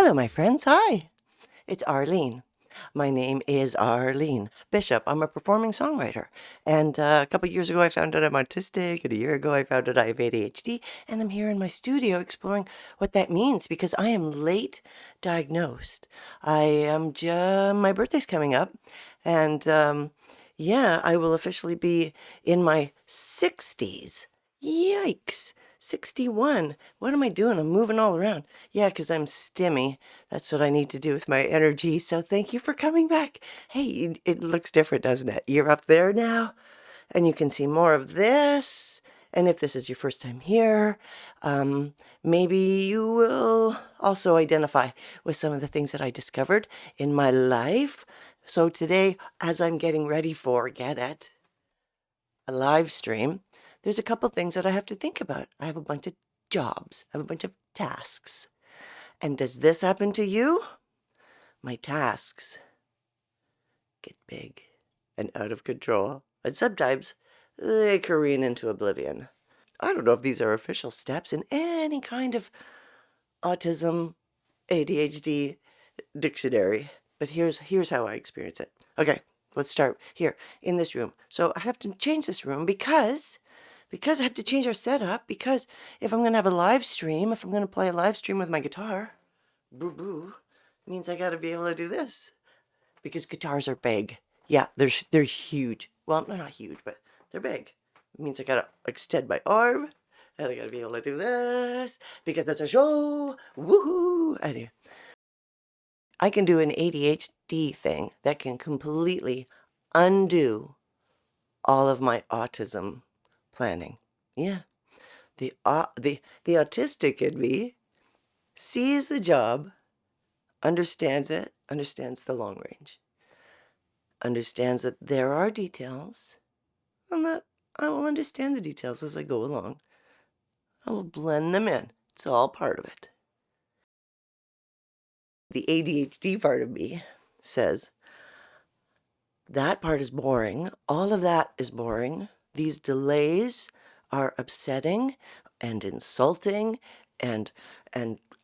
Hello, my friends. Hi, it's Arlene. My name is Arlene Bishop. I'm a performing songwriter. And a couple years ago, I found out I'm autistic. And a year ago, I found out I have ADHD. And I'm here in my studio exploring what that means because I am late diagnosed. I am my birthday's coming up. And yeah, I will officially be in my 60s. Yikes. 61. What am I doing? I'm moving all around. Yeah, because I'm stimmy. That's what I need to do with my energy. So thank you for coming back. Hey, it looks different, doesn't it? You're up there now, and you can see more of this. And if this is your first time here, maybe you will also identify with some of the things that I discovered in my life. So today, as I'm getting ready for, get it, a live stream, there's a couple things that I have to think about. I have a bunch of jobs. I have a bunch of tasks. And does this happen to you? My tasks get big and out of control. And sometimes they careen into oblivion. I don't know if these are official steps in any kind of autism, ADHD dictionary, but here's how I experience it. Okay, let's start here in this room. So I have to change this room because I have to change our setup, because if I'm going to have a live stream, if I'm going to play a live stream with my guitar, boo-boo, means I got to be able to do this. Because guitars are big. Yeah, they're huge. Well, they're not huge, but they're big. It means I got to extend my arm, and I got to be able to do this, because that's a show. Woohoo! Anyway, I can do an ADHD thing that can completely undo all of my autism planning. Yeah. The autistic in me sees the job, understands it, understands the long range, understands that there are details, and that I will understand the details as I go along. I will blend them in. It's all part of it. The ADHD part of me says, that part is boring. All of that is boring. These delays are upsetting and insulting and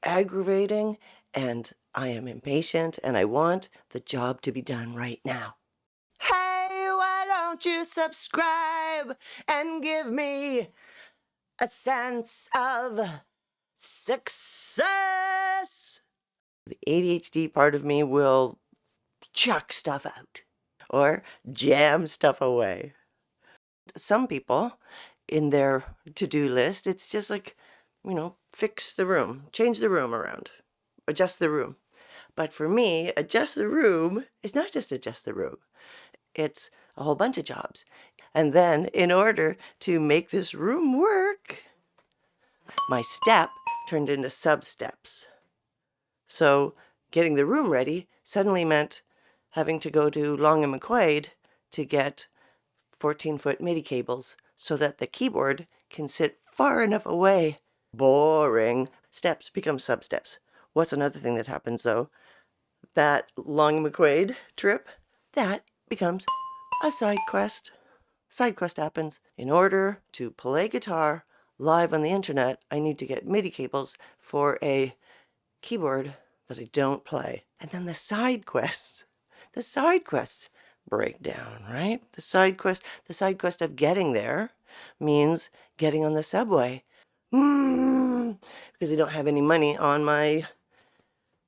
aggravating, and I am impatient and I want the job to be done right now. Hey, why don't you subscribe and give me a sense of success? The ADHD part of me will chuck stuff out or jam stuff away. Some people, in their to-do list, it's just like, fix the room, change the room around, adjust the room. But for me, adjust the room is not just adjust the room. It's a whole bunch of jobs. And then in order to make this room work, my step turned into sub-steps. So getting the room ready suddenly meant having to go to Long and McQuaid to get 14-foot MIDI cables so that the keyboard can sit far enough away. Boring. Steps become sub-steps. What's another thing that happens, though? That Long and McQuaid trip, that becomes a side quest. Side quest happens. In order to play guitar live on the internet, I need to get MIDI cables for a keyboard that I don't play. And then the side quests break down, right? The side quest of getting there means getting on the subway. Because I don't have any money on my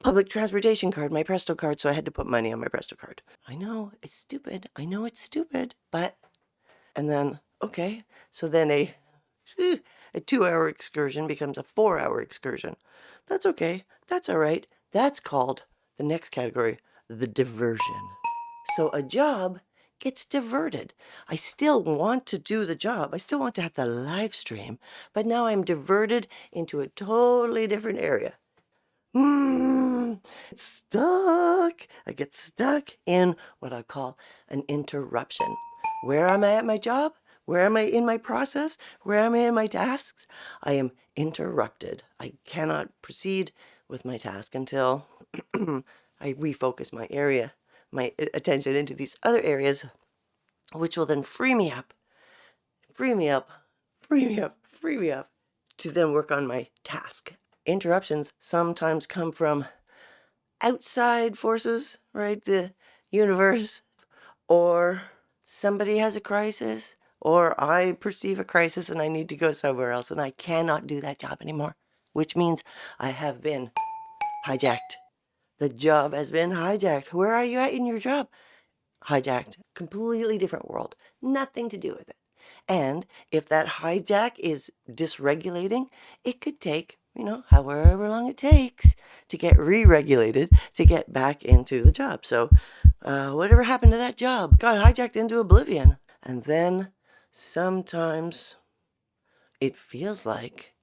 public transportation card, my Presto card, so I had to put money on my Presto card. I know, it's stupid. But, and then, okay, so then a 2-hour excursion becomes a 4-hour excursion. That's okay. That's all right. That's called, the next category, the diversion. So a job gets diverted. I still want to do the job. I still want to have the live stream, but now I'm diverted into a totally different area. Stuck. I get stuck in what I call an interruption. Where am I at my job? Where am I in my process? Where am I in my tasks? I am interrupted. I cannot proceed with my task until I refocus my attention into these other areas, which will then free me up to then work on my task. Interruptions sometimes come from outside forces, right? The universe, or somebody has a crisis, or I perceive a crisis and I need to go somewhere else and I cannot do that job anymore, which means I have been hijacked. The job has been hijacked. Where are you at in your job? Hijacked. Completely different world. Nothing to do with it. And if that hijack is dysregulating, it could take, however long it takes to get re-regulated, to get back into the job. So whatever happened to that job got hijacked into oblivion. And then sometimes it feels like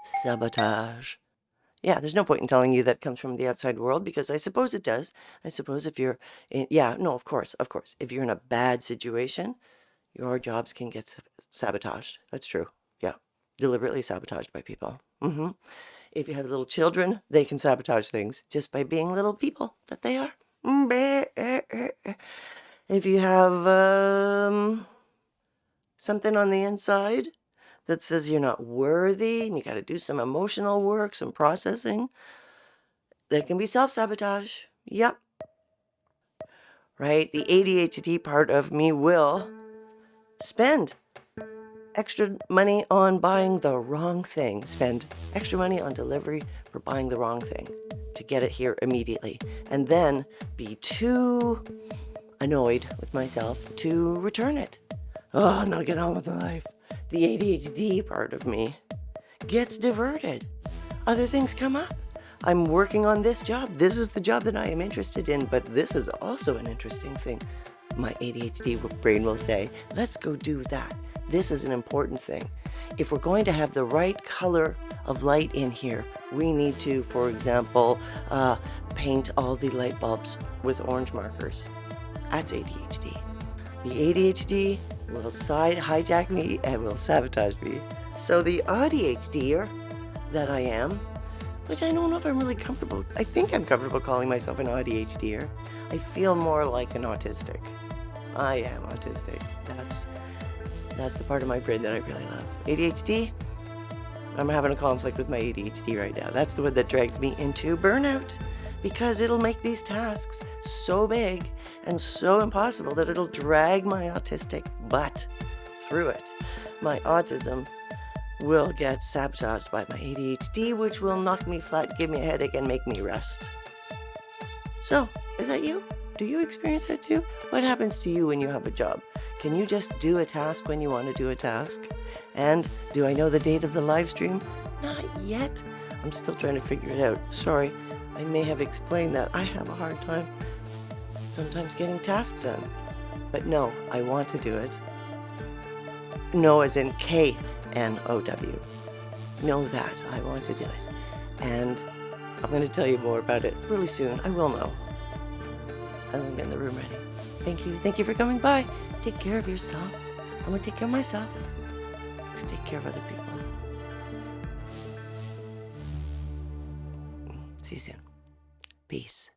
sabotage. Yeah, there's no point in telling you that comes from the outside world, because I suppose it does. I suppose if you're in, of course. If you're in a bad situation, your jobs can get sabotaged. That's true. Yeah, deliberately sabotaged by people. If you have little children, they can sabotage things just by being little people that they are. If you have something on the inside that says you're not worthy and you got to do some emotional work, some processing, that can be self-sabotage. Yep. Right? The ADHD part of me will spend extra money on buying the wrong thing, spend extra money on delivery for buying the wrong thing to get it here immediately, and then be too annoyed with myself to return it. Oh, now get on with life. The ADHD part of me gets diverted. Other things come up. I'm working on this job. This is the job that I am interested in, but this is also an interesting thing. My ADHD brain will say, let's go do that. This is an important thing. If we're going to have the right color of light in here, we need to, for example, paint all the light bulbs with orange markers. That's ADHD. The ADHD will hijack me and will sabotage me. So the AuDHDer that I am, which I don't know if I'm really comfortable. I think I'm comfortable calling myself an AuDHDer. I feel more like an autistic. I am autistic. That's the part of my brain that I really love. ADHD, I'm having a conflict with my ADHD right now. That's the one that drags me into burnout, because it'll make these tasks so big and so impossible that it'll drag my autistic butt through it. My autism will get sabotaged by my ADHD, which will knock me flat, give me a headache, and make me rest. So, is that you? Do you experience that too? What happens to you when you have a job? Can you just do a task when you want to do a task? And do I know the date of the live stream? Not yet. I'm still trying to figure it out. Sorry, I may have explained that I have a hard time sometimes getting tasks done. But no, I want to do it. No as in K-N-O-W. Know that I want to do it. And I'm going to tell you more about it really soon. I will know. As I'm getting the room ready. Thank you. Thank you for coming by. Take care of yourself. I'm going to take care of myself. Let's take care of other people. See you soon. Peace.